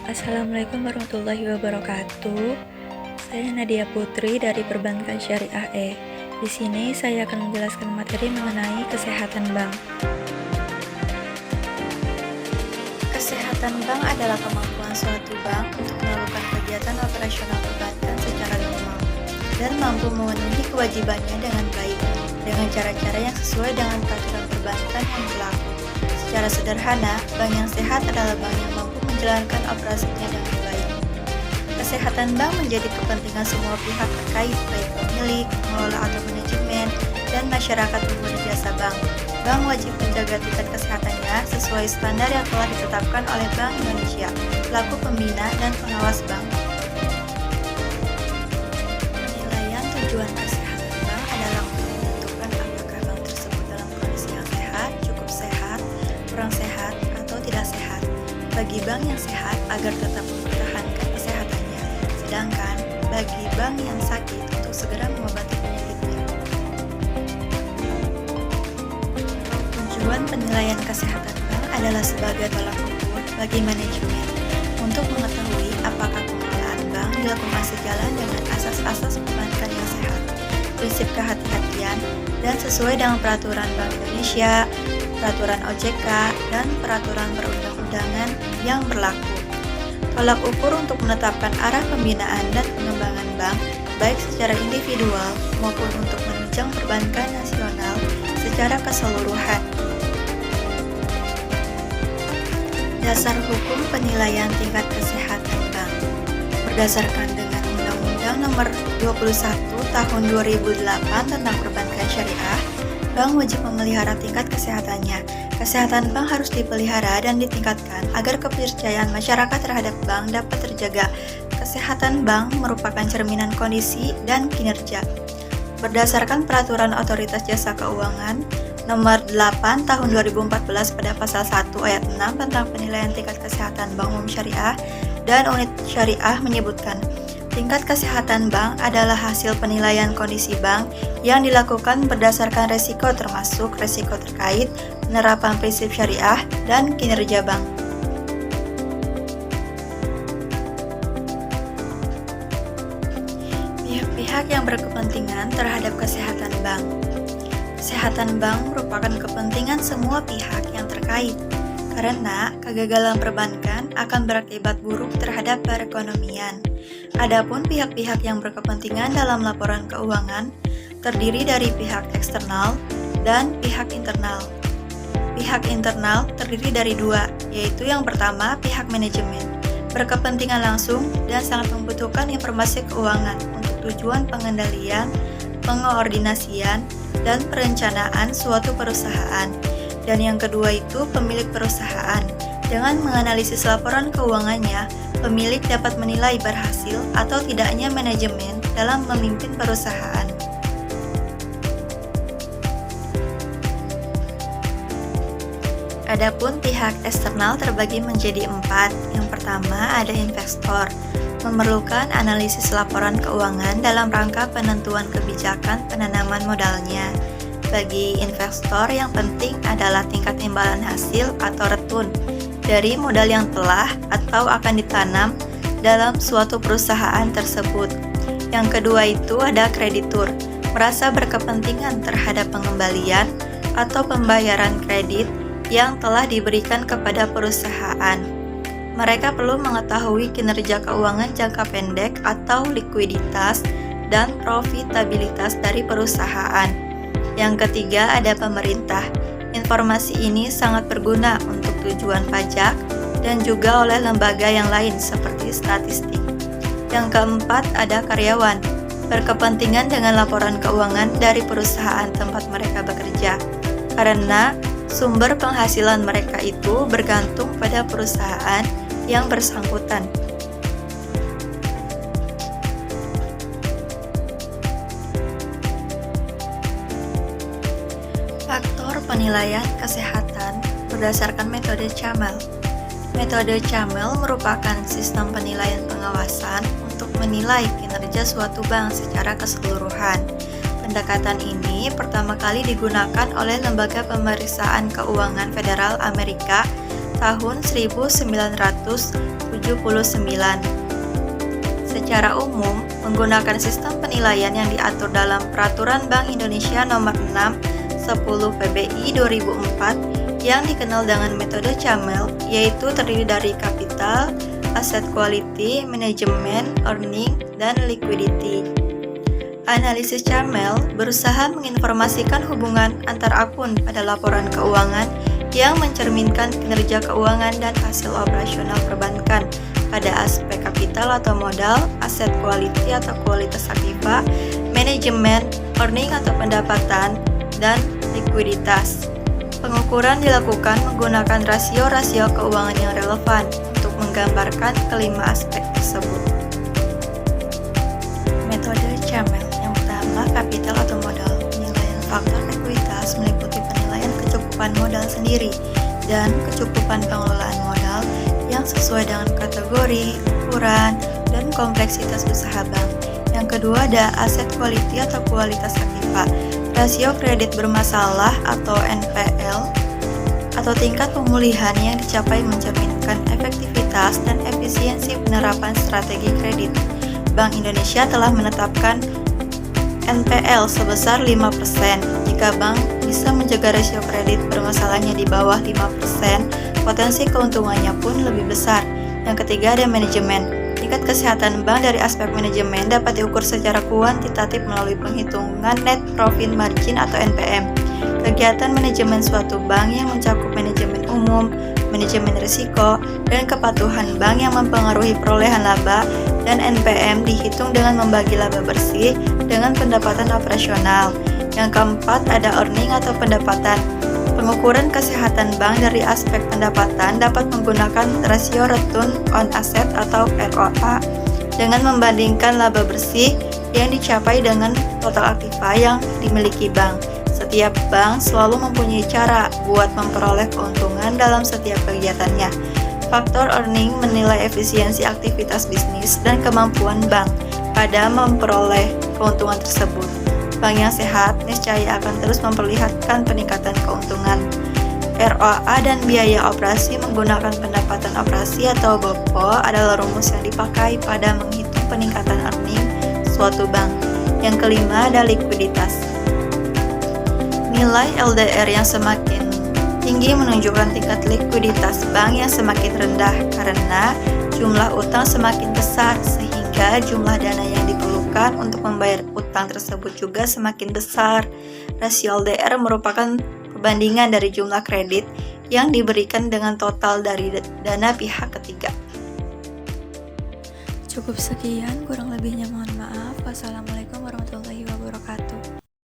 Assalamualaikum warahmatullahi wabarakatuh. Saya Nadia Putri dari Perbankan Syariah E. Di sini saya akan menjelaskan materi mengenai kesehatan bank. Kesehatan bank adalah kemampuan suatu bank untuk melakukan kegiatan operasional perbankan secara normal dan mampu memenuhi kewajibannya dengan baik dengan cara-cara yang sesuai dengan peraturan perbankan yang berlaku. Secara sederhana, bank yang sehat adalah bank yang mampu menjalankan operasinya dengan baik. Kesehatan bank menjadi kepentingan semua pihak terkait, baik pemilik, pengelola atau manajemen, dan masyarakat pengguna jasa bank. Bank wajib menjaga tingkat kesehatannya sesuai standar yang telah ditetapkan oleh Bank Indonesia, selaku pembina dan pengawas bank. Penilaian tujuan kesehatan bank adalah untuk menentukan apakah bank tersebut dalam kondisi yang sehat, cukup sehat, kurang sehat, atau tidak sehat. Bagi bank yang sehat agar tetap mempertahankan kesehatannya, sedangkan bagi bank yang sakit untuk segera mengobati penyakitnya. Tujuan penilaian kesehatan bank adalah sebagai tolak ukur bagi manajemen untuk mengetahui apakah pengelolaan bank dilakukan sejalan dengan asas-asas perbankan yang sehat, prinsip kehati-hatian, dan sesuai dengan peraturan Bank Indonesia, peraturan OJK, dan peraturan perundang-undangan yang berlaku. Tolak ukur untuk menetapkan arah pembinaan dan pengembangan bank, baik secara individual maupun untuk menunjang perbankan nasional secara keseluruhan. Dasar hukum penilaian tingkat kesehatan bank berdasarkan dengan Undang-Undang Nomor 21 Tahun 2008 tentang Perbankan Syariah, bank wajib memelihara tingkat kesehatannya. Kesehatan bank harus dipelihara dan ditingkatkan agar kepercayaan masyarakat terhadap bank dapat terjaga. Kesehatan bank merupakan cerminan kondisi dan kinerja. Berdasarkan Peraturan Otoritas Jasa Keuangan Nomor 8 Tahun 2014 pada Pasal 1 Ayat 6 tentang penilaian tingkat kesehatan bank umum syariah dan unit syariah menyebutkan, tingkat kesehatan bank adalah hasil penilaian kondisi bank yang dilakukan berdasarkan resiko termasuk resiko terkait penerapan prinsip syariah dan kinerja bank. Pihak-pihak yang berkepentingan terhadap kesehatan bank. Kesehatan bank merupakan kepentingan semua pihak yang terkait, karena kegagalan perbankan akan berakibat buruk terhadap perekonomian. Adapun pihak-pihak yang berkepentingan dalam laporan keuangan terdiri dari pihak eksternal dan pihak internal. Pihak internal terdiri dari dua, yaitu yang pertama pihak manajemen, berkepentingan langsung dan sangat membutuhkan informasi keuangan untuk tujuan pengendalian, pengoordinasian, dan perencanaan suatu perusahaan. Dan yang kedua itu pemilik perusahaan. Dengan menganalisis laporan keuangannya, pemilik dapat menilai berhasil atau tidaknya manajemen dalam memimpin perusahaan. Adapun pihak eksternal terbagi menjadi 4. Yang pertama ada investor, memerlukan analisis laporan keuangan dalam rangka penentuan kebijakan penanaman modalnya. Bagi investor yang penting adalah tingkat imbalan hasil atau return dari modal yang telah atau akan ditanam dalam suatu perusahaan tersebut. Yang kedua itu ada kreditur, merasa berkepentingan terhadap pengembalian atau pembayaran kredit yang telah diberikan kepada perusahaan. Mereka perlu mengetahui kinerja keuangan jangka pendek atau likuiditas dan profitabilitas dari perusahaan. Yang ketiga ada pemerintah. Informasi ini sangat berguna untuk tujuan pajak dan juga oleh lembaga yang lain seperti statistik. Yang keempat ada karyawan, berkepentingan dengan laporan keuangan dari perusahaan tempat mereka bekerja, karena sumber penghasilan mereka itu bergantung pada perusahaan yang bersangkutan. Faktor penilaian kesehatan berdasarkan metode CAMEL. Metode CAMEL merupakan sistem penilaian pengawasan untuk menilai kinerja suatu bank secara keseluruhan. Pendekatan ini pertama kali digunakan oleh Lembaga Pemeriksaan Keuangan Federal Amerika tahun 1979. Secara umum, menggunakan sistem penilaian yang diatur dalam Peraturan Bank Indonesia Nomor 6 10 PBI 2004 yang dikenal dengan metode CAMEL, yaitu terdiri dari kapital, aset quality, manajemen, earning, dan liquidity. Analisis CAMEL berusaha menginformasikan hubungan antar akun pada laporan keuangan yang mencerminkan kinerja keuangan dan hasil operasional perbankan pada aspek kapital atau modal, aset quality atau kualitas aktiva, manajemen, earning atau pendapatan, dan likuiditas. Pengukuran dilakukan menggunakan rasio-rasio keuangan yang relevan untuk menggambarkan kelima aspek tersebut. Metode CAMEL yang pertama, kapital atau modal. Penilaian faktor ekuitas meliputi penilaian kecukupan modal sendiri dan kecukupan pengelolaan modal yang sesuai dengan kategori, ukuran, dan kompleksitas usaha bank. Yang kedua ada aset quality atau kualitas aktiva. Rasio kredit bermasalah atau NPL atau tingkat pemulihan yang dicapai mencerminkan efektivitas dan efisiensi penerapan strategi kredit. Bank Indonesia telah menetapkan NPL sebesar 5%. Jika bank bisa menjaga rasio kredit bermasalahnya di bawah 5%, potensi keuntungannya pun lebih besar. Yang ketiga ada manajemen. Tingkat kesehatan bank dari aspek manajemen dapat diukur secara kuantitatif melalui penghitungan net profit margin atau NPM. Kegiatan manajemen suatu bank yang mencakup manajemen umum, manajemen risiko, dan kepatuhan bank yang mempengaruhi perolehan laba, dan NPM dihitung dengan membagi laba bersih dengan pendapatan operasional. Yang keempat ada earning atau pendapatan. Pengukuran kesehatan bank dari aspek pendapatan dapat menggunakan rasio return on asset atau ROA dengan membandingkan laba bersih yang dicapai dengan total aktiva yang dimiliki bank. Setiap bank selalu mempunyai cara buat memperoleh keuntungan dalam setiap kegiatannya. Faktor earning menilai efisiensi aktivitas bisnis dan kemampuan bank pada memperoleh keuntungan tersebut. Bank yang sehat niscaya akan terus memperlihatkan peningkatan keuntungan. ROA dan biaya operasi menggunakan pendapatan operasi atau BOPO adalah rumus yang dipakai pada menghitung peningkatan earning suatu bank. Yang kelima ada likuiditas. Nilai LDR yang semakin tinggi menunjukkan tingkat likuiditas bank yang semakin rendah karena jumlah utang semakin besar sehingga jumlah dana yang diperlukan untuk membayar utang tersebut juga semakin besar. Rasio LDR merupakan perbandingan dari jumlah kredit yang diberikan dengan total dari dana pihak ketiga. Cukup sekian, kurang lebihnya mohon maaf. Wassalamualaikum warahmatullahi wabarakatuh.